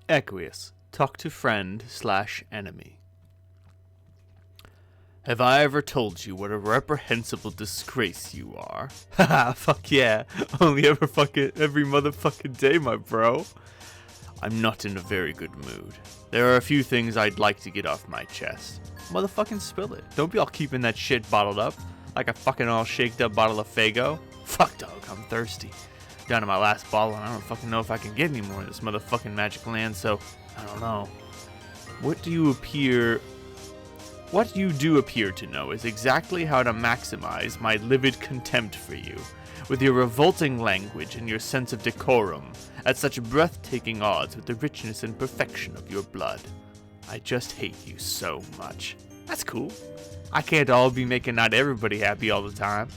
Aqueous, talk to friend/enemy. Have I ever told you what a reprehensible disgrace you are? Haha, fuck yeah. Only every motherfucking day, my bro. I'm not in a very good mood. There are a few things I'd like to get off my chest. Motherfucking spill it. Don't be all keeping that shit bottled up like a fucking all shaked up bottle of Faygo. Fuck, dog, I'm thirsty. Down to my last bottle, and I don't fucking know if I can get any more in this motherfucking magic land, so I don't know. What you do appear to know is exactly how to maximize my livid contempt for you, with your revolting language and your sense of decorum, at such breathtaking odds with the richness and perfection of your blood. I just hate you so much. That's cool. I can't all be making not everybody happy all the time.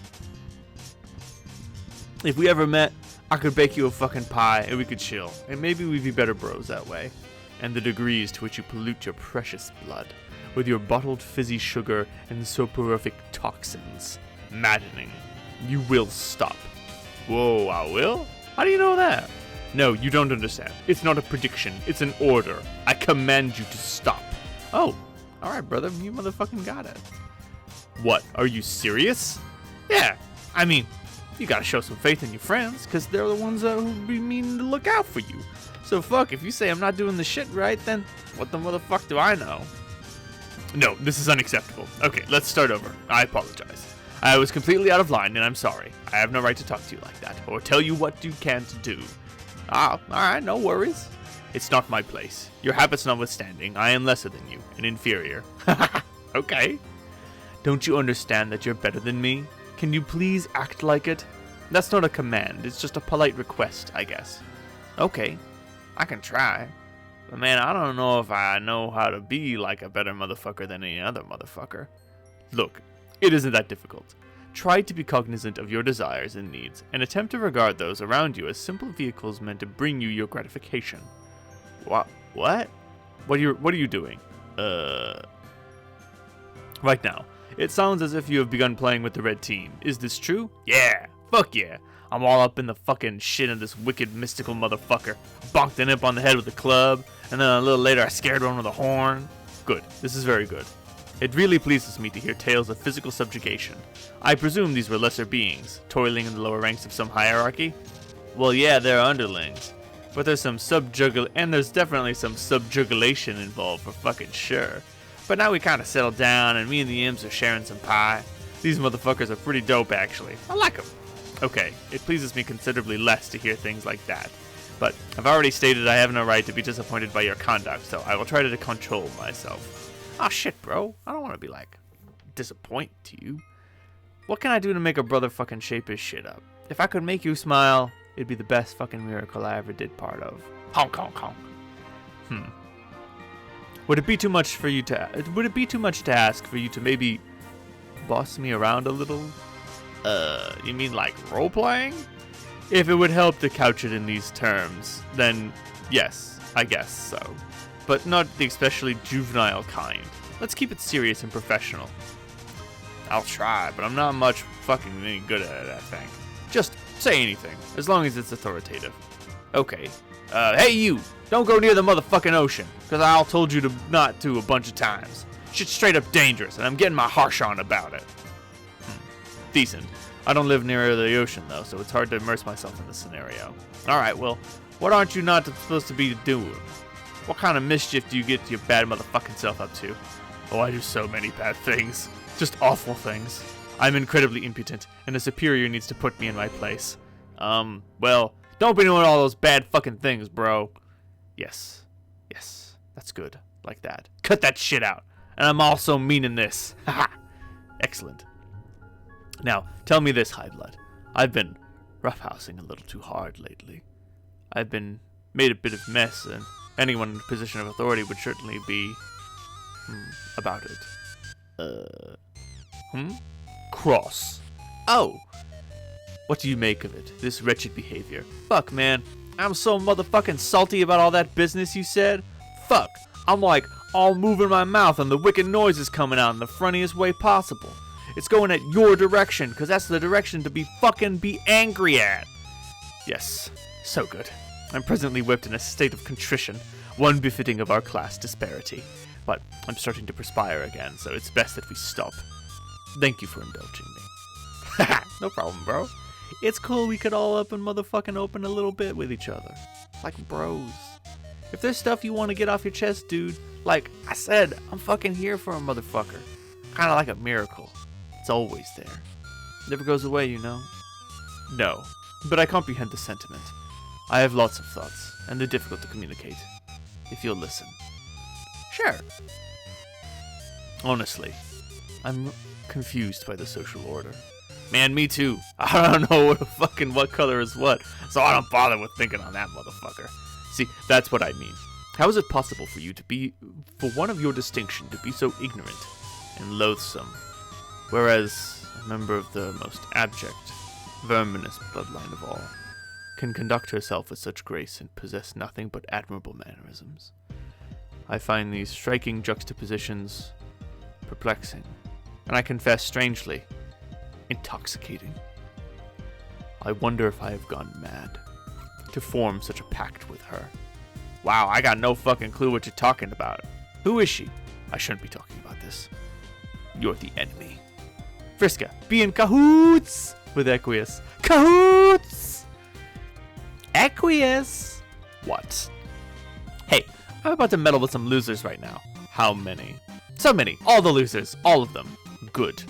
If we ever met, I could bake you a fucking pie and we could chill, and maybe we'd be better bros that way. And the degrees to which you pollute your precious blood with your bottled fizzy sugar and soporific toxins. Maddening. You will stop. Whoa, I will? How do you know that? No, you don't understand. It's not a prediction. It's an order. I command you to stop. Oh, alright, brother. You motherfucking got it. What? Are you serious? Yeah. I mean, you gotta show some faith in your friends, because they're the ones who be meaning to look out for you. So fuck, if you say I'm not doing the shit right, then what the motherfuck do I know? No, this is unacceptable. Okay, let's start over. I apologize. I was completely out of line, and I'm sorry. I have no right to talk to you like that, or tell you what you can't do. Alright, no worries. It's not my place. Your habits notwithstanding, I am lesser than you, and inferior. Okay. Don't you understand that you're better than me? Can you please act like it? That's not a command, it's just a polite request, I guess. Okay, I can try. But man, I don't know if I know how to be like a better motherfucker than any other motherfucker. Look, it isn't that difficult. Try to be cognizant of your desires and needs, and attempt to regard those around you as simple vehicles meant to bring you your gratification. What? What are you doing? Right now, it sounds as if you have begun playing with the red team. Is this true? Yeah! Fuck yeah! I'm all up in the fucking shit of this wicked mystical motherfucker. Bonked an imp on the head with a club, and then a little later I scared one with a horn. Good. This is very good. It really pleases me to hear tales of physical subjugation. I presume these were lesser beings, toiling in the lower ranks of some hierarchy? Well, yeah, they're underlings. But there's definitely some subjugulation involved for fucking sure. But now we kinda settled down, and me and the imps are sharing some pie. These motherfuckers are pretty dope, actually. I like them. Okay, it pleases me considerably less to hear things like that. But I've already stated I have no right to be disappointed by your conduct, so I will try to control myself. Aw, shit, bro. I don't want to be, disappointed to you. What can I do to make a brother fucking shape his shit up? If I could make you smile, it'd be the best fucking miracle I ever did part of. Honk, honk, honk. Would it be too much to ask for you to maybe boss me around a little? You mean like role-playing? If it would help to couch it in these terms, then yes, I guess so. But not the especially juvenile kind. Let's keep it serious and professional. I'll try, but I'm not much fucking any good at it, I think. Just say anything, as long as it's authoritative. Okay. Hey you! Don't go near the motherfucking ocean, because I all told you to not to a bunch of times. Shit's straight up dangerous, and I'm getting my harsh on about it. Decent. I don't live near the ocean, though, so it's hard to immerse myself in this scenario. Alright, well, what aren't you not supposed to be doing? What kind of mischief do you get your bad motherfucking self up to? Oh, I do so many bad things. Just awful things. I'm incredibly impotent, and a superior needs to put me in my place. Well, don't be doing all those bad fucking things, bro. Yes, that's good. Like that. Cut that shit out. And I'm also meaning this. Haha. Excellent. Now, tell me this, Highblood. I've been roughhousing a little too hard lately. I've been made a bit of mess, and anyone in a position of authority would certainly be about it. Cross. Oh. What do you make of it, this wretched behavior? Fuck, man. I'm so motherfucking salty about all that business you said. Fuck. I'm like all moving my mouth and the wicked noise is coming out in the funniest way possible. It's going at your direction, because that's the direction to be angry at. Yes, so good. I'm presently whipped in a state of contrition, one befitting of our class disparity. But I'm starting to perspire again, so it's best that we stop. Thank you for indulging me. No problem, bro. It's cool we could all up and motherfucking open a little bit with each other. Like bros. If there's stuff you want to get off your chest, dude, like I said, I'm fucking here for a motherfucker. Kinda like a miracle. It's always there. Never goes away, you know? No, but I comprehend the sentiment. I have lots of thoughts, and they're difficult to communicate. If you'll listen. Sure. Honestly, I'm confused by the social order. Man, me too. I don't know what color is what, so I don't bother with thinking on that motherfucker. See, that's what I mean. How is it possible for you to be, for one of your distinction, to be so ignorant and loathsome, whereas a member of the most abject, verminous bloodline of all can conduct herself with such grace and possess nothing but admirable mannerisms? I find these striking juxtapositions perplexing, and I confess strangely intoxicating. I wonder if I have gone mad to form such a pact with her. Wow, I got no fucking clue what you're talking about. Who is she? I shouldn't be talking about this. You're the enemy. Friska, be in cahoots with Equius. Cahoots! Equius! What? Hey, I'm about to meddle with some losers right now. How many? So many. All the losers. All of them. Good.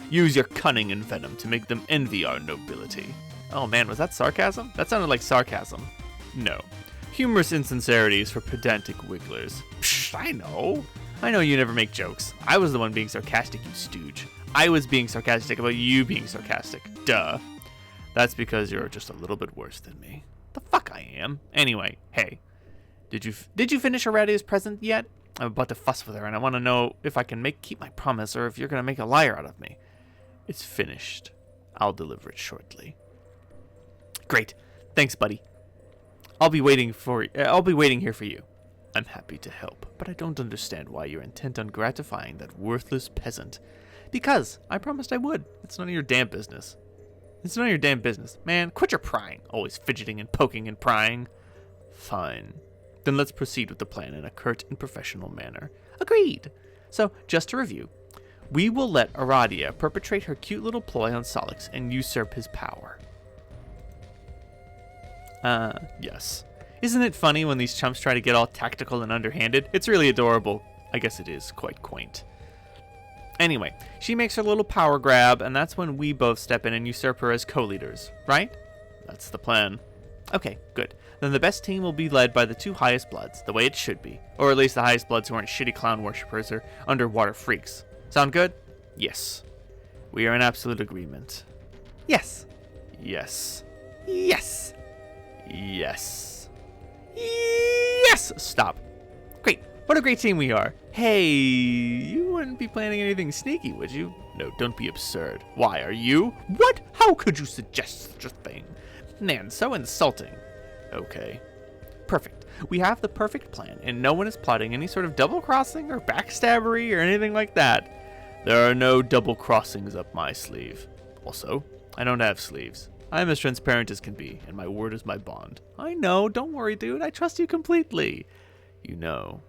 Use your cunning and venom to make them envy our nobility. Oh man, was that sarcasm? That sounded like sarcasm. No. Humorous insincerities for pedantic wigglers. Psh, I know. I know you never make jokes. I was the one being sarcastic, you stooge. I was being sarcastic about you being sarcastic. Duh. That's because you're just a little bit worse than me. The fuck I am. Anyway, hey. Did you finish Aradia's present yet? I'm about to fuss with her, and I want to know if I can keep my promise, or if you're gonna make a liar out of me. It's finished. I'll deliver it shortly. Great. Thanks, buddy. I'll be waiting here for you. I'm happy to help, but I don't understand why you're intent on gratifying that worthless peasant. Because I promised I would. It's none of your damn business. It's none of your damn business. Man, quit your prying. Always fidgeting and poking and prying. Fine. Then let's proceed with the plan in a curt and professional manner. Agreed. So, just to review, we will let Aradia perpetrate her cute little ploy on Solix and usurp his power. Yes. Isn't it funny when these chumps try to get all tactical and underhanded? It's really adorable. I guess it is quite quaint. Anyway, she makes her little power grab, and that's when we both step in and usurp her as co-leaders, right? That's the plan. Okay, good. Then the best team will be led by the two highest bloods, the way it should be. Or at least the highest bloods who aren't shitty clown worshippers or underwater freaks. Sound good? Yes. We are in absolute agreement. Yes. Yes. Yes. Yes. Yes! Stop. Great. What a great team we are. Hey, you wouldn't be planning anything sneaky, would you? No, don't be absurd. Why, are you? What? How could you suggest such a thing? Man, so insulting. Okay. Perfect. We have the perfect plan, and no one is plotting any sort of double-crossing or backstabbery or anything like that. There are no double crossings up my sleeve. Also, I don't have sleeves. I'm as transparent as can be, and my word is my bond. I know, don't worry, dude. I trust you completely. You know,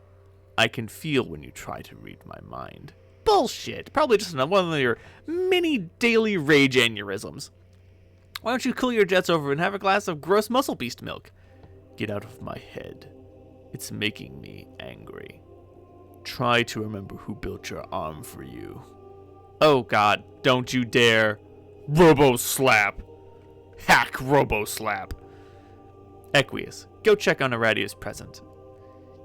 I can feel when you try to read my mind. Bullshit. Probably just one of your many daily rage aneurysms. Why don't you cool your jets over and have a glass of gross muscle beast milk? Get out of my head. It's making me angry. Try to remember who built your arm for you. Oh god, don't you dare. Robo-slap. Hack Robo-slap. Equius, go check on Aradia's present.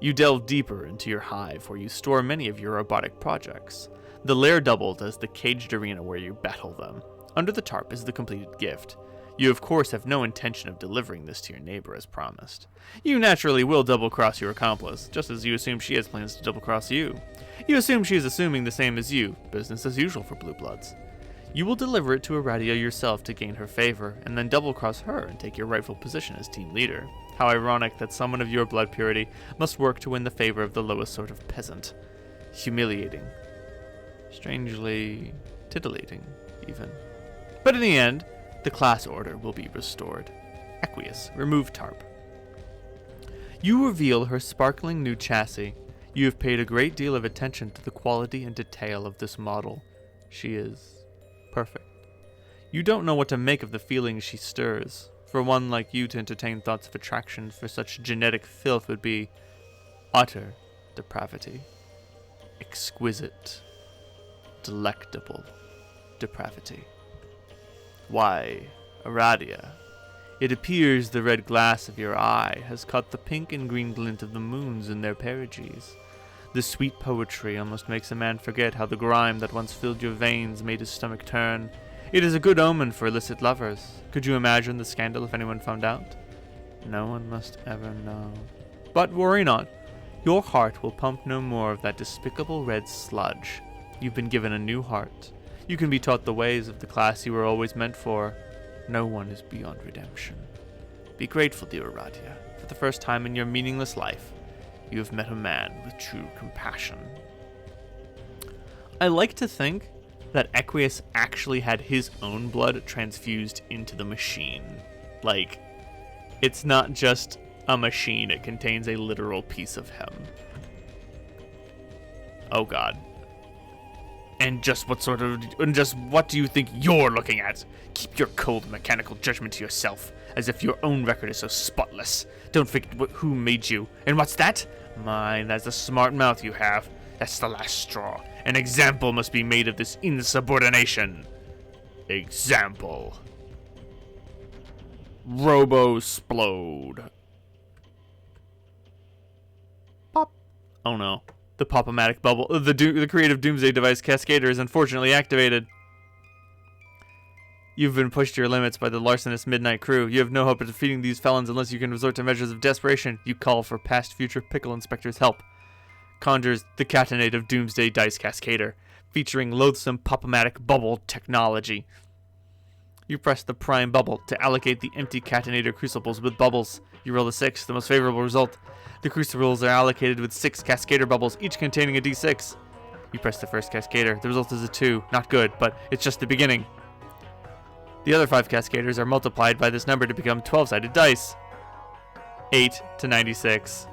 You delve deeper into your hive where you store many of your robotic projects. The lair doubled as the caged arena where you battle them. Under the tarp is the completed gift. You of course have no intention of delivering this to your neighbor as promised. You naturally will double-cross your accomplice, just as you assume she has plans to double-cross you. You assume she is assuming the same as you, business as usual for Blue Bloods. You will deliver it to Aradia yourself to gain her favor, and then double-cross her and take your rightful position as team leader. How ironic that someone of your blood purity must work to win the favor of the lowest sort of peasant. Humiliating. Strangely titillating, even. But in the end, the class order will be restored. Equius, remove tarp. You reveal her sparkling new chassis. You have paid a great deal of attention to the quality and detail of this model. She is perfect. You don't know what to make of the feelings she stirs. For one like you to entertain thoughts of attraction for such genetic filth would be utter depravity. Exquisite, delectable depravity. Why, Aradia, it appears the red glass of your eye has caught the pink and green glint of the moons in their perigees. The sweet poetry almost makes a man forget how the grime that once filled your veins made his stomach turn. It is a good omen for illicit lovers. Could you imagine the scandal if anyone found out? No one must ever know. But worry not. Your heart will pump no more of that despicable red sludge. You've been given a new heart. You can be taught the ways of the class you were always meant for. No one is beyond redemption. Be grateful, dear Aradia. For the first time in your meaningless life, you have met a man with true compassion. I like to think that Equius actually had his own blood transfused into the machine. Like, it's not just a machine, it contains a literal piece of him. Oh god. And just what do you think you're looking at? Keep your cold mechanical judgment to yourself, as if your own record is so spotless. Don't forget who made you. And what's that? Mine, that's the smart mouth you have. That's the last straw. An example must be made of this insubordination. Example. Robo-splode. Pop. Oh no. The pop-o-matic bubble, the creative doomsday device cascader is unfortunately activated. You've been pushed to your limits by the larcenous midnight crew. You have no hope of defeating these felons unless you can resort to measures of desperation. You call for past future pickle inspector's help. Conjures the catenate of doomsday dice cascader, featuring loathsome pop-o-matic bubble technology. You press the prime bubble to allocate the empty catenator crucibles with bubbles. You roll a 6, the most favorable result. The crucibles are allocated with 6 cascader bubbles, each containing a d6. You press the first cascader. The result is a 2. Not good, but it's just the beginning. The other 5 cascaders are multiplied by this number to become 12-sided dice. 8 to 96.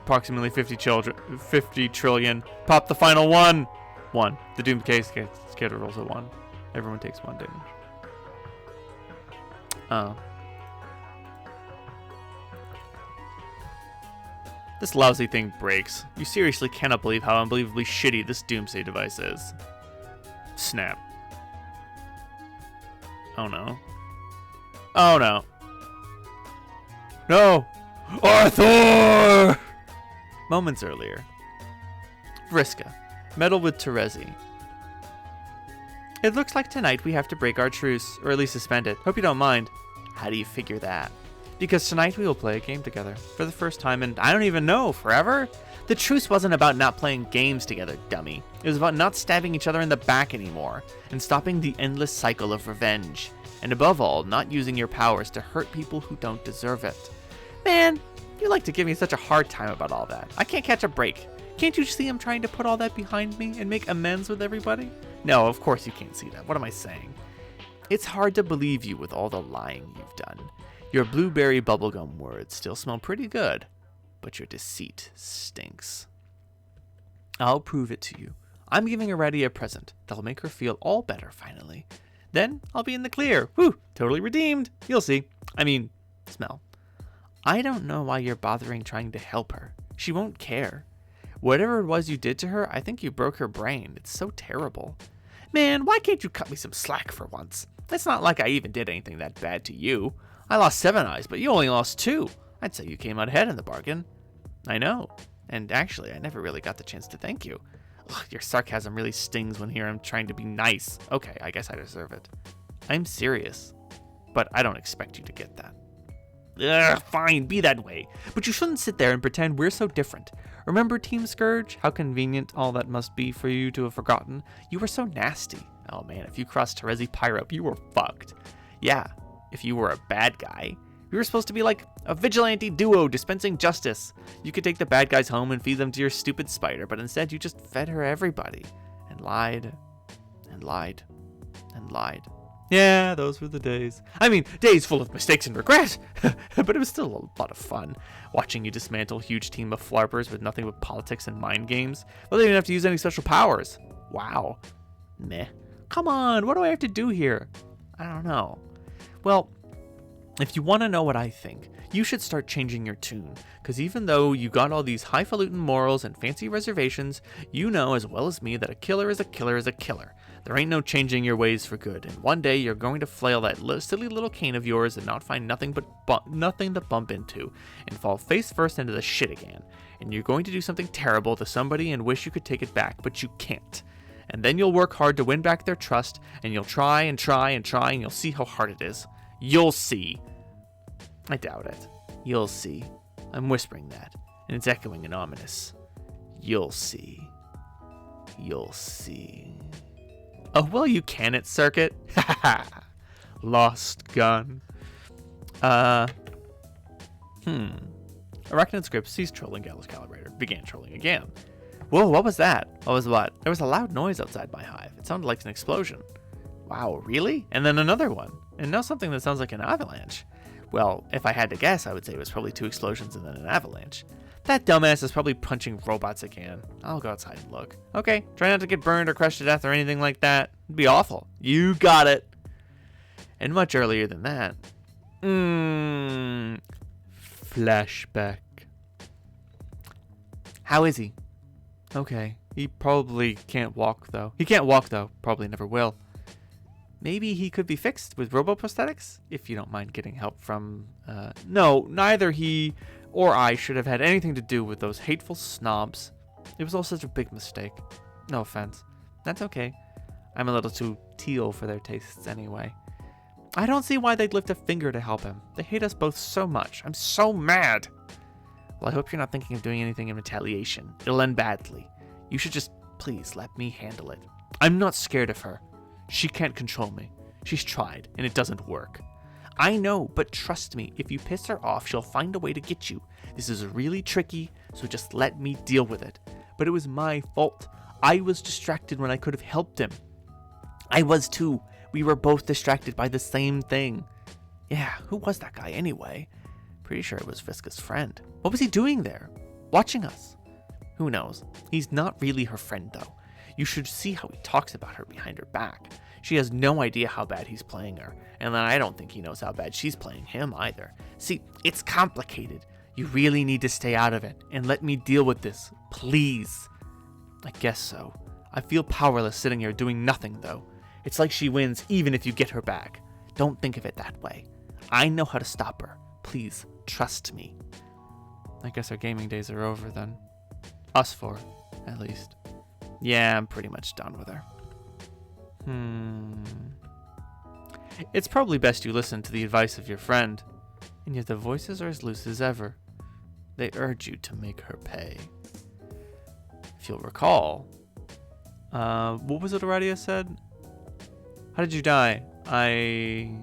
Approximately 50 trillion. Pop the final 1. 1. The doom cascader rolls a 1. Everyone takes 1 damage. Oh. This lousy thing breaks. You seriously cannot believe how unbelievably shitty this doomsday device is. Snap. Oh no. Oh no. No! Arthur! Moments earlier. Vriska. Meddle with Terezi. It looks like tonight we have to break our truce, or at least suspend it. Hope you don't mind. How do you figure that? Because tonight we will play a game together. For the first time in, I don't even know, forever? The truce wasn't about not playing games together, dummy. It was about not stabbing each other in the back anymore, and stopping the endless cycle of revenge. And above all, not using your powers to hurt people who don't deserve it. Man, you like to give me such a hard time about all that. I can't catch a break. Can't you see I'm trying to put all that behind me and make amends with everybody? No, of course you can't see that. What am I saying? It's hard to believe you with all the lying you've done. Your blueberry bubblegum words still smell pretty good, but your deceit stinks. I'll prove it to you. I'm giving Aradia a present that'll make her feel all better finally. Then I'll be in the clear. Whew, totally redeemed. You'll see. I mean, smell. I don't know why you're bothering trying to help her. She won't care. Whatever it was you did to her, I think you broke her brain. It's so terrible. Man, why can't you cut me some slack for once? It's not like I even did anything that bad to you. I lost 7 eyes, but you only lost 2. I'd say you came out ahead in the bargain. I know. And actually, I never really got the chance to thank you. Ugh, your sarcasm really stings when here I'm trying to be nice. Okay, I guess I deserve it. I'm serious, but I don't expect you to get that. Ugh, fine, be that way. But you shouldn't sit there and pretend we're so different. Remember Team Scourge? How convenient all that must be for you to have forgotten. You were so nasty. Oh man, if you crossed Terezi Pyro, you were fucked. Yeah, if you were a bad guy. We were supposed to be like a vigilante duo dispensing justice. You could take the bad guys home and feed them to your stupid spider, but instead you just fed her everybody. And lied. And lied. And lied. Yeah, those were the days. I mean, days full of mistakes and regret. But it was still a lot of fun, watching you dismantle a huge team of flarpers with nothing but politics and mind games. Well, they didn't have to use any special powers. Wow. Meh. Come on, what do I have to do here? I don't know. Well, if you want to know what I think, you should start changing your tune, because even though you got all these highfalutin morals and fancy reservations, you know as well as me that a killer is a killer is a killer. There ain't no changing your ways for good, and one day you're going to flail that silly little cane of yours and not find nothing to bump into, and fall face first into the shit again. And you're going to do something terrible to somebody and wish you could take it back, but you can't. And then you'll work hard to win back their trust, and you'll try and try and try, and you'll see how hard it is. You'll see. I doubt it. You'll see. I'm whispering that, and it's echoing and ominous. You'll see. You'll see. Oh, well, you can it, Circuit. Ha ha. Lost gun. Arachnid Script ceased trolling Gallus Calibrator. Began trolling again. Whoa, what was that? What was what? There was a loud noise outside my hive. It sounded like an explosion. Wow, really? And then another one. And now something that sounds like an avalanche. Well, if I had to guess, I would say it was probably 2 explosions and then an avalanche. That dumbass is probably punching robots again. I'll go outside and look. Okay, try not to get burned or crushed to death or anything like that. It'd be awful. You got it. And much earlier than that. Flashback. How is he? Okay, he probably can't walk though. He can't walk though, probably never will. Maybe he could be fixed with robo-prosthetics? If you don't mind getting help from... No, neither he or I should have had anything to do with those hateful snobs. It was all such a big mistake. No offense. That's okay. I'm a little too teal for their tastes anyway. I don't see why they'd lift a finger to help him. They hate us both so much. I'm so mad. Well, I hope you're not thinking of doing anything in retaliation. It'll end badly. You should just, please, let me handle it. I'm not scared of her. She can't control me. She's tried, and it doesn't work. I know, but trust me, if you piss her off, she'll find a way to get you. This is really tricky, so just let me deal with it. But it was my fault. I was distracted when I could have helped him. I was too. We were both distracted by the same thing. Yeah, who was that guy anyway? Pretty sure it was Vriska's friend. What was he doing there? Watching us? Who knows? He's not really her friend, though. You should see how he talks about her behind her back. She has no idea how bad he's playing her, and then I don't think he knows how bad she's playing him either. See, it's complicated. You really need to stay out of it, and let me deal with this, please. I guess so. I feel powerless sitting here doing nothing, though. It's like she wins even if you get her back. Don't think of it that way. I know how to stop her. Please, trust me. I guess our gaming days are over then. Us four, at least. Yeah, I'm pretty much done with her. It's probably best you listen to the advice of your friend. And yet the voices are as loose as ever. They urge you to make her pay. If you'll recall... what was it Aradia said? How did you die? I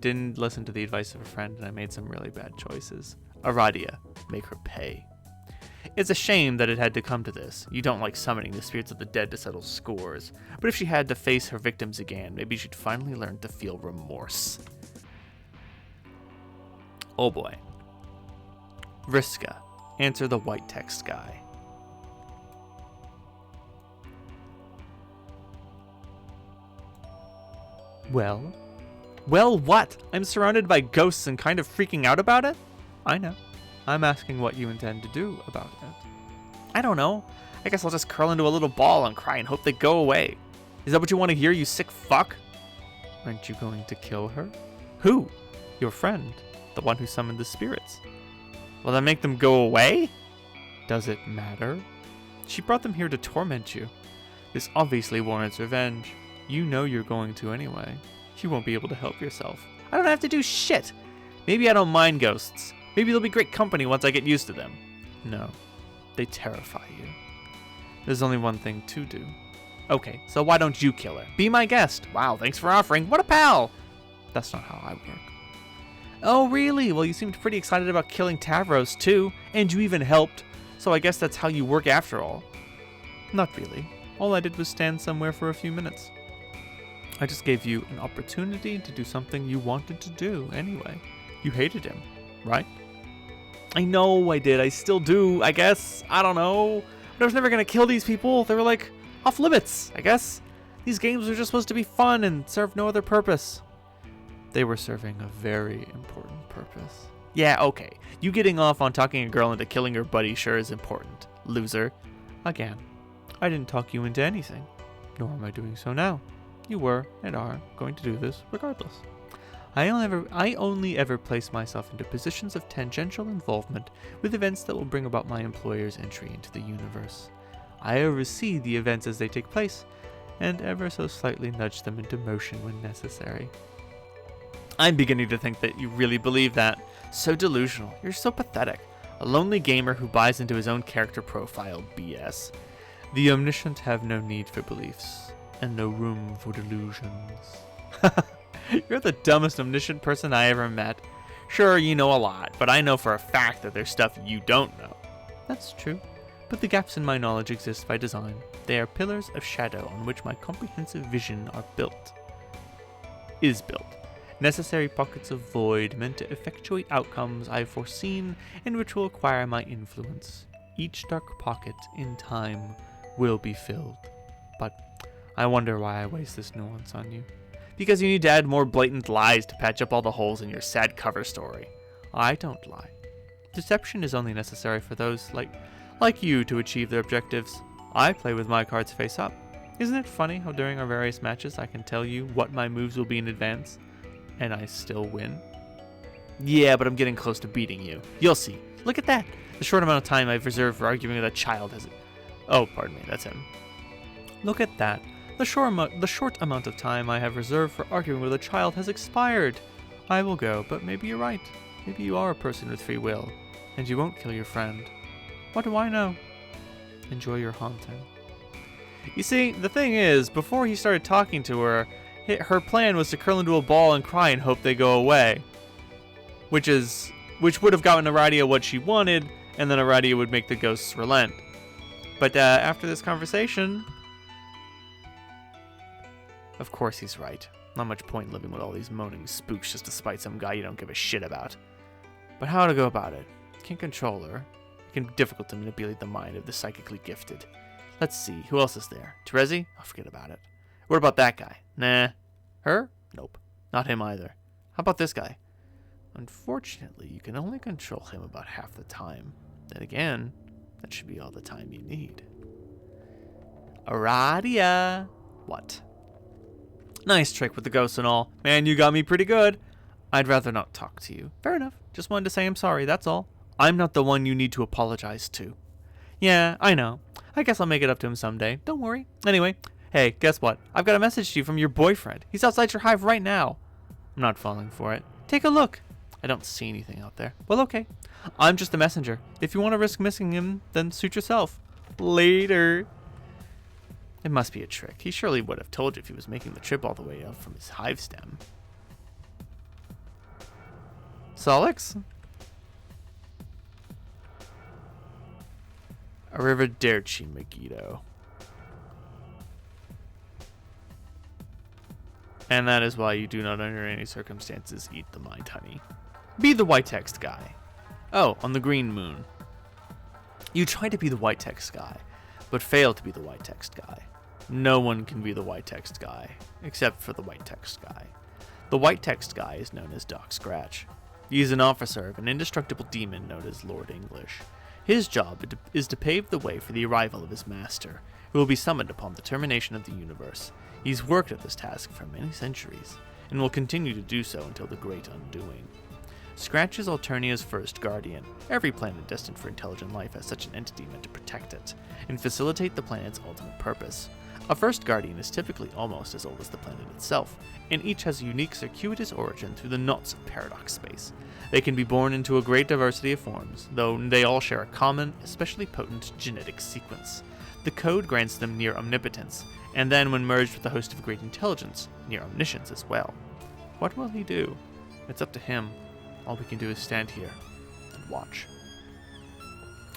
didn't listen to the advice of a friend and I made some really bad choices. Aradia, make her pay. It's a shame that it had to come to this. You don't like summoning the spirits of the dead to settle scores. But if she had to face her victims again, maybe she'd finally learn to feel remorse. Oh boy. Vriska, answer the white text guy. Well? Well, what? I'm surrounded by ghosts and kind of freaking out about it? I know. I'm asking what you intend to do about it. I don't know. I guess I'll just curl into a little ball and cry and hope they go away. Is that what you want to hear, you sick fuck? Aren't you going to kill her? Who? Your friend. The one who summoned the spirits. Will that make them go away? Does it matter? She brought them here to torment you. This obviously warrants revenge. You know you're going to anyway. You won't be able to help yourself. I don't have to do shit. Maybe I don't mind ghosts. Maybe they'll be great company once I get used to them. No, they terrify you. There's only one thing to do. Okay, so why don't you kill her? Be my guest. Wow, thanks for offering. What a pal. That's not how I work. Oh, really? Well, you seemed pretty excited about killing Tavros, too. And you even helped. So I guess that's how you work after all. Not really. All I did was stand somewhere for a few minutes. I just gave you an opportunity to do something you wanted to do anyway. You hated him, right? I know I did. I still do, I guess. I don't know. But I was never going to kill these people. They were like off limits, I guess. These games were just supposed to be fun and serve no other purpose. They were serving a very important purpose. Yeah, okay. You getting off on talking a girl into killing her buddy sure is important, loser. Again, I didn't talk you into anything, nor am I doing so now. You were and are going to do this regardless. I only ever place myself into positions of tangential involvement with events that will bring about my employer's entry into the universe. I oversee the events as they take place, and ever so slightly nudge them into motion when necessary. I'm beginning to think that you really believe that. So delusional. You're so pathetic. A lonely gamer who buys into his own character profile BS. The omniscient have no need for beliefs, and no room for delusions. You're the dumbest omniscient person I ever met. Sure, you know a lot, but I know for a fact that there's stuff you don't know. That's true, but the gaps in my knowledge exist by design. They are pillars of shadow on which my comprehensive vision is built. Necessary pockets of void meant to effectuate outcomes I have foreseen and which will acquire my influence. Each dark pocket, in time, will be filled. But I wonder why I waste this nuance on you. Because you need to add more blatant lies to patch up all the holes in your sad cover story. I don't lie. Deception is only necessary for those like you to achieve their objectives. I play with my cards face up. Isn't it funny how during our various matches I can tell you what my moves will be in advance, and I still win? Yeah, but I'm getting close to beating you. You'll see. Look at that. The short amount of time I've reserved for arguing with a child has... Oh, pardon me, that's him. Look at that. The short amount of time I have reserved for arguing with a child has expired. I will go, but maybe you're right. Maybe you are a person with free will, and you won't kill your friend. What do I know? Enjoy your haunting. You see, the thing is, before he started talking to her, her plan was to curl into a ball and cry and hope they go away. Which would have gotten Aradia what she wanted, and then Aradia would make the ghosts relent. But after this conversation... Of course he's right. Not much point living with all these moaning spooks just to spite some guy you don't give a shit about. But how to go about it? Can't control her. It can be difficult to manipulate the mind of the psychically gifted. Let's see, who else is there? Terezi? I'll forget about it. What about that guy? Nah. Her? Nope. Not him either. How about this guy? Unfortunately, you can only control him about half the time. Then again, that should be all the time you need. Aradia! What? Nice trick with the ghosts and all. Man, you got me pretty good. I'd rather not talk to you. Fair enough. Just wanted to say I'm sorry, that's all. I'm not the one you need to apologize to. Yeah, I know. I guess I'll make it up to him someday. Don't worry. Anyway, hey, guess what? I've got a message to you from your boyfriend. He's outside your hive right now. I'm not falling for it. Take a look. I don't see anything out there. Well, okay. I'm just a messenger. If you want to risk missing him, then suit yourself. Later. It must be a trick. He surely would have told you if he was making the trip all the way up from his hive stem. Solix? Arrivederci, Megiddo. And that is why you do not under any circumstances eat the mind honey. Be the white text guy. Oh, on the green moon. You try to be the white text guy, but fail to be the white text guy. No one can be the white text guy, except for the white text guy. The white text guy is known as Doc Scratch. He is an officer of an indestructible demon known as Lord English. His job is to pave the way for the arrival of his master, who will be summoned upon the termination of the universe. He's worked at this task for many centuries, and will continue to do so until the Great Undoing. Scratch is Alternia's first guardian. Every planet destined for intelligent life has such an entity meant to protect it, and facilitate the planet's ultimate purpose. A first guardian is typically almost as old as the planet itself, and each has a unique circuitous origin through the knots of paradox space. They can be born into a great diversity of forms, though they all share a common, especially potent genetic sequence. The code grants them near omnipotence, and then when merged with the host of great intelligence, near omniscience as well. What will he do? It's up to him. All we can do is stand here and watch.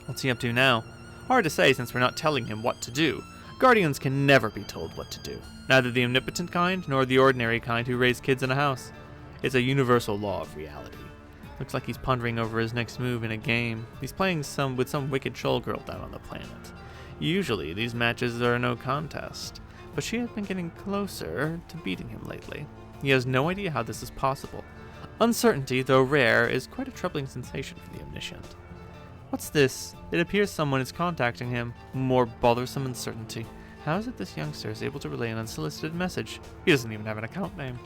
What's he up to now? Hard to say since we're not telling him what to do. Guardians can never be told what to do. Neither the omnipotent kind, nor the ordinary kind who raise kids in a house. It's a universal law of reality. Looks like he's pondering over his next move in a game. He's playing with some wicked troll girl down on the planet. Usually, these matches are no contest, but she has been getting closer to beating him lately. He has no idea how this is possible. Uncertainty, though rare, is quite a troubling sensation for the omniscient. What's this? It appears someone is contacting him. More bothersome uncertainty. How is it this youngster is able to relay an unsolicited message? He doesn't even have an account name.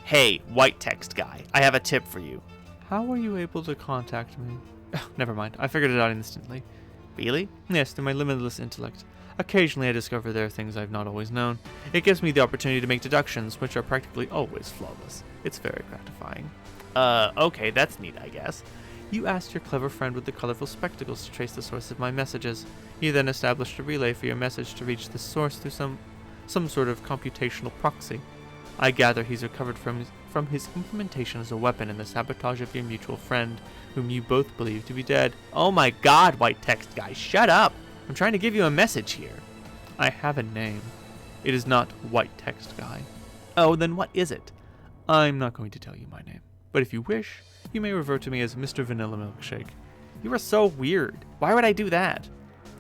Hey, white text guy, I have a tip for you. How were you able to contact me? Never mind, I figured it out instantly. Really? Yes, through my limitless intellect. Occasionally I discover there are things I've not always known. It gives me the opportunity to make deductions, which are practically always flawless. It's very gratifying. Okay, that's neat, I guess. You asked your clever friend with the colorful spectacles to trace the source of my messages. You then established a relay for your message to reach this source through some sort of computational proxy. I gather he's recovered from his implementation as a weapon in the sabotage of your mutual friend, whom you both believe to be dead. Oh my god, white text guy, shut up! I'm trying to give you a message here. I have a name. It is not white text guy. Oh, then what is it? I'm not going to tell you my name, but if you wish, you may refer to me as Mr. Vanilla Milkshake. You are so weird. Why would I do that?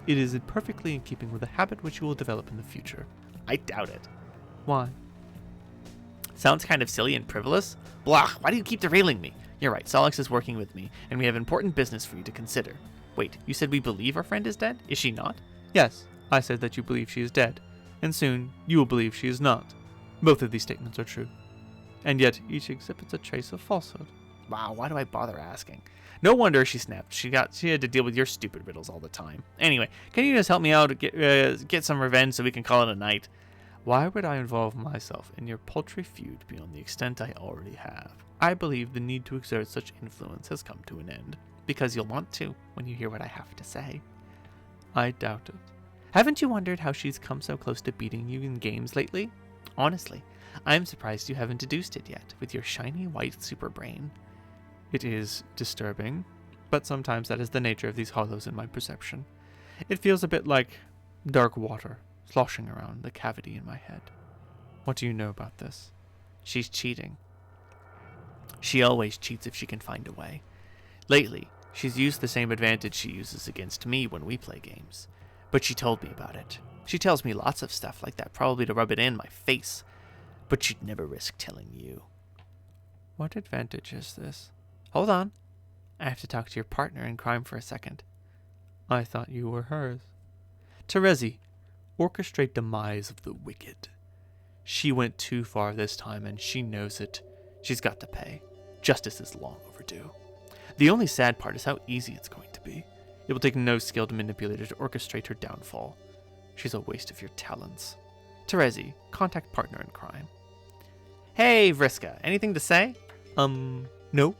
It is perfectly in keeping with a habit which you will develop in the future. I doubt it. Why? Sounds kind of silly and frivolous. Blah, why do you keep derailing me? You're right, Solix is working with me, and we have important business for you to consider. Wait, you said we believe our friend is dead? Is she not? Yes, I said that you believe she is dead, and soon you will believe she is not. Both of these statements are true, and yet each exhibits a trace of falsehood. Wow, why do I bother asking? No wonder she snapped. She had to deal with your stupid riddles all the time. Anyway, can you just help me out get some revenge so we can call it a night? Why would I involve myself in your paltry feud beyond the extent I already have? I believe the need to exert such influence has come to an end, because you'll want to when you hear what I have to say. I doubt it. Haven't you wondered how she's come so close to beating you in games lately? Honestly, I'm surprised you haven't deduced it yet with your shiny white super brain. It is disturbing, but sometimes that is the nature of these hollows in my perception. It feels a bit like dark water sloshing around the cavity in my head. What do you know about this? She's cheating. She always cheats if she can find a way. Lately, she's used the same advantage she uses against me when we play games. But she told me about it. She tells me lots of stuff like that, probably to rub it in my face. But she'd never risk telling you. What advantage is this? Hold on. I have to talk to your partner in crime for a second. I thought you were hers. Terezi, orchestrate demise of the wicked. She went too far this time, and she knows it. She's got to pay. Justice is long overdue. The only sad part is how easy it's going to be. It will take no skill to manipulate her to orchestrate her downfall. She's a waste of your talents. Terezi, contact partner in crime. Hey, Vriska, anything to say? No.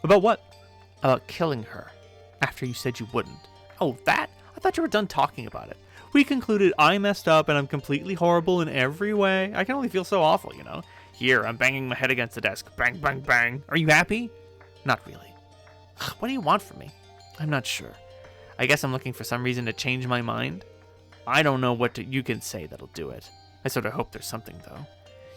About what? About killing her, after you said you wouldn't. Oh, that? I thought you were done talking about it. We concluded I messed up and I'm completely horrible in every way. I can only feel so awful, you know. Here, I'm banging my head against the desk. Bang, bang, bang. Are you happy? Not really. What do you want from me? I'm not sure. I guess I'm looking for some reason to change my mind. I don't know what you can say that'll do it. I sort of hope there's something, though.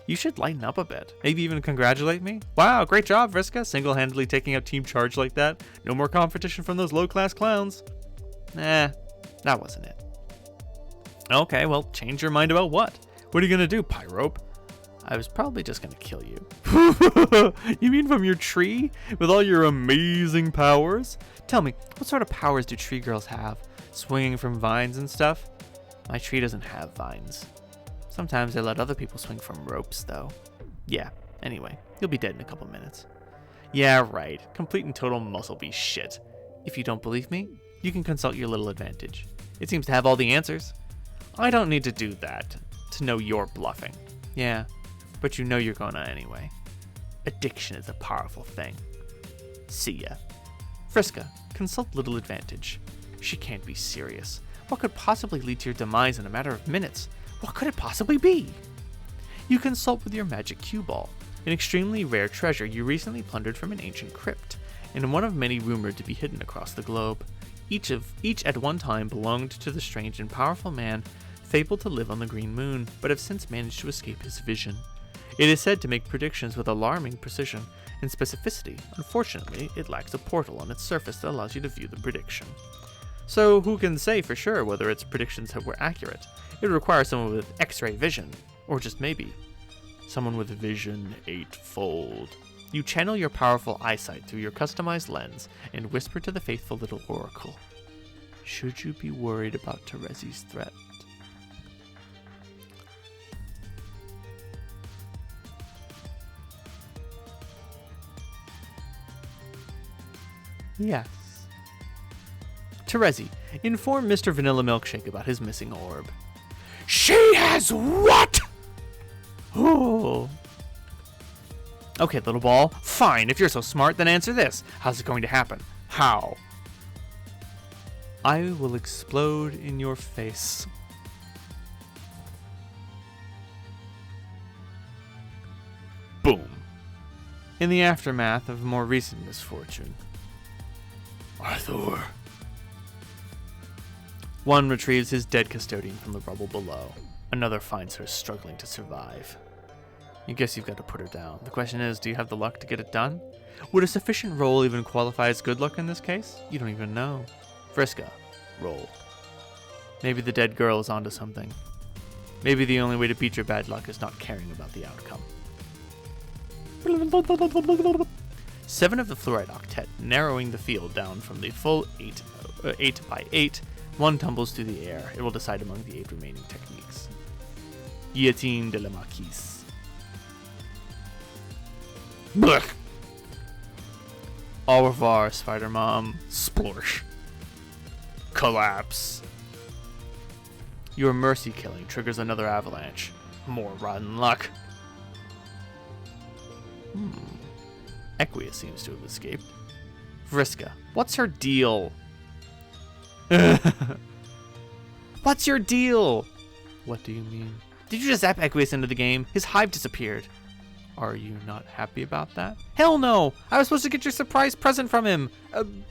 You should lighten up a bit. Maybe even congratulate me. Wow, great job, Vriska. Single-handedly taking out team charge like that. No more competition from those low-class clowns. Nah, that wasn't it. Okay, well, change your mind about what? What are you gonna do, Pyrope? I was probably just gonna kill you. You mean from your tree? With all your amazing powers? Tell me, what sort of powers do tree girls have? Swinging from vines and stuff? My tree doesn't have vines. Sometimes I let other people swing from ropes, though. Yeah, anyway, you'll be dead in a couple minutes. Yeah, right. Complete and total muscle beast shit. If you don't believe me, you can consult your little advantage. It seems to have all the answers. I don't need to do that to know you're bluffing. Yeah, but you know you're gonna anyway. Addiction is a powerful thing. See ya. Vriska, consult little advantage. She can't be serious. What could possibly lead to your demise in a matter of minutes? What could it possibly be? You consult with your magic cue ball, an extremely rare treasure you recently plundered from an ancient crypt, and one of many rumored to be hidden across the globe. Each at one time belonged to the strange and powerful man fabled to live on the Green Moon, but have since managed to escape his vision. It is said to make predictions with alarming precision and specificity. Unfortunately, it lacks a portal on its surface that allows you to view the prediction. So who can say for sure whether its predictions were accurate? It would require someone with X-ray vision, or just maybe someone with vision eightfold. You channel your powerful eyesight through your customized lens and whisper to the faithful little oracle. Should you be worried about Terezi's threat? Yes. Terezi, inform Mr. Vanilla Milkshake about his missing orb. She has what? Oh. Okay, little ball. Fine, if you're so smart, then answer this. How's it going to happen? How? I will explode in your face. Boom. In the aftermath of more recent misfortune. Arthur. One retrieves his dead custodian from the rubble below. Another finds her struggling to survive. I guess you've got to put her down. The question is, do you have the luck to get it done? Would a sufficient roll even qualify as good luck in this case? You don't even know. Vriska, roll. Maybe the dead girl is onto something. Maybe the only way to beat your bad luck is not caring about the outcome. 7 of the fluoride octet, narrowing the field down from the full 8 by 8. 1 tumbles through the air. It will decide among the 8 remaining techniques. Guillotine de la Marquise. Blech. Au revoir, Spider-Mom. Splorsh. Collapse. Your mercy killing triggers another avalanche. More rotten luck. Equia seems to have escaped. Vriska, what's her deal? What's your deal? What do you mean? Did you just zap Equius into the game? His hive disappeared. Are you not happy about that? Hell no! I was supposed to get your surprise present from him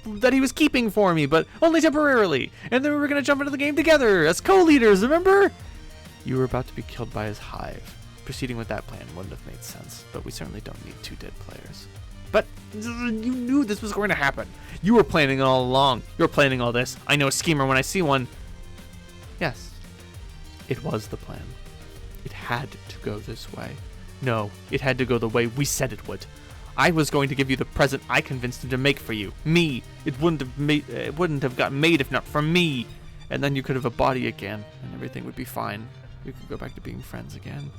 that he was keeping for me, but only temporarily. And then we were going to jump into the game together as co-leaders, remember? You were about to be killed by his hive. Proceeding with that plan wouldn't have made sense, but we certainly don't need 2 dead players. But you knew this was going to happen. You were planning it all along. You were planning all this. I know a schemer when I see one. Yes, it was the plan. It had to go this way. No, it had to go the way we said it would. I was going to give you the present I convinced him to make for you. Me. It wouldn't have gotten made if not for me. And then you could have a body again, and everything would be fine. We could go back to being friends again.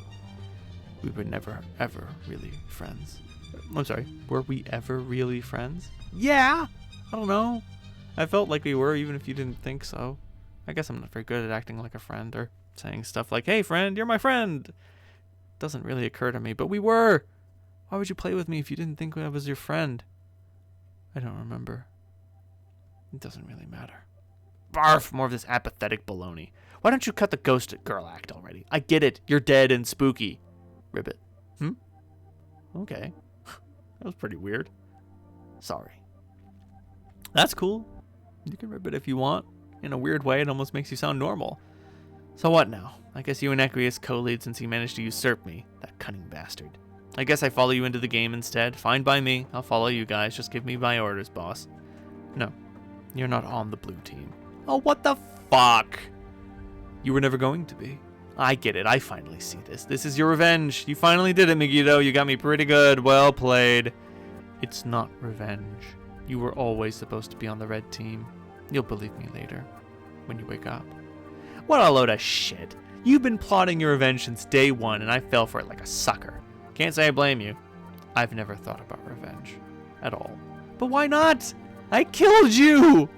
We were never, ever really friends. I'm sorry, were we ever really friends? Yeah! I don't know. I felt like we were, even if you didn't think so. I guess I'm not very good at acting like a friend or saying stuff like, hey friend, you're my friend. Doesn't really occur to me, but we were. Why would you play with me if you didn't think I was your friend? I don't remember. It doesn't really matter. Barf, more of this apathetic baloney. Why don't you cut the ghost girl act already? I get it. You're dead and spooky. Ribbit. Okay. That was pretty weird. Sorry. That's cool. You can rip it if you want. In a weird way, it almost makes you sound normal. So what now? I guess you and Equius co-lead since he managed to usurp me. That cunning bastard. I guess I follow you into the game instead. Fine by me. I'll follow you guys. Just give me my orders, boss. No. You're not on the blue team. Oh, what the fuck? You were never going to be. I get it. I finally see this. This is your revenge. You finally did it, Megiddo. You got me pretty good. Well played. It's not revenge. You were always supposed to be on the red team. You'll believe me later, when you wake up. What a load of shit. You've been plotting your revenge since day 1, and I fell for it like a sucker. Can't say I blame you. I've never thought about revenge. At all. But why not? I killed you!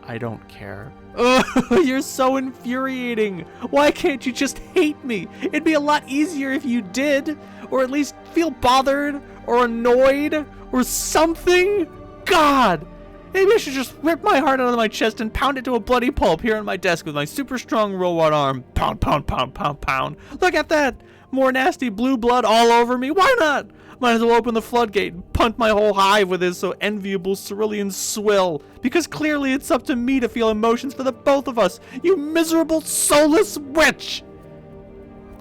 I don't care. Ugh, you're so infuriating. Why can't you just hate me? It'd be a lot easier if you did. Or at least feel bothered or annoyed or something. God, Maybe I should just rip my heart out of my chest and pound it to a bloody pulp here on my desk with my super strong robot arm. Pound, pound, pound, pound, pound. Look at that! More nasty blue blood all over me. Why not? Might as well open the floodgate and punt my whole hive with his so enviable cerulean swill. Because clearly it's up to me to feel emotions for the both of us. You miserable, soulless witch!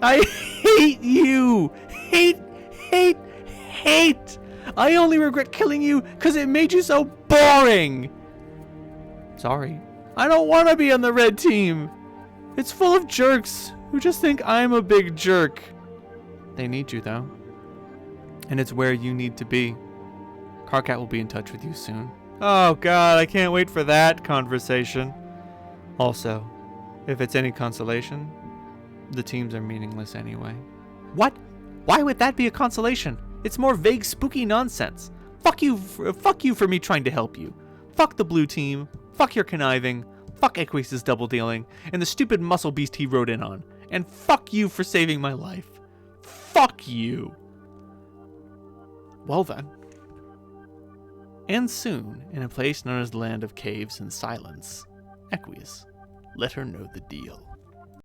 I hate you! Hate, hate, hate! I only regret killing you because it made you so boring! Sorry. I don't want to be on the red team. It's full of jerks who just think I'm a big jerk. They need you, though. And it's where you need to be. Carcat will be in touch with you soon. Oh, God, I can't wait for that conversation. Also, if it's any consolation, the teams are meaningless anyway. What? Why would that be a consolation? It's more vague, spooky nonsense. Fuck you for me trying to help you. Fuck the blue team. Fuck your conniving. Fuck Equace's double dealing. And the stupid muscle beast he rode in on. And fuck you for saving my life. Fuck you. Well then. And soon, in a place known as the Land of Caves and Silence, Equius let her know the deal.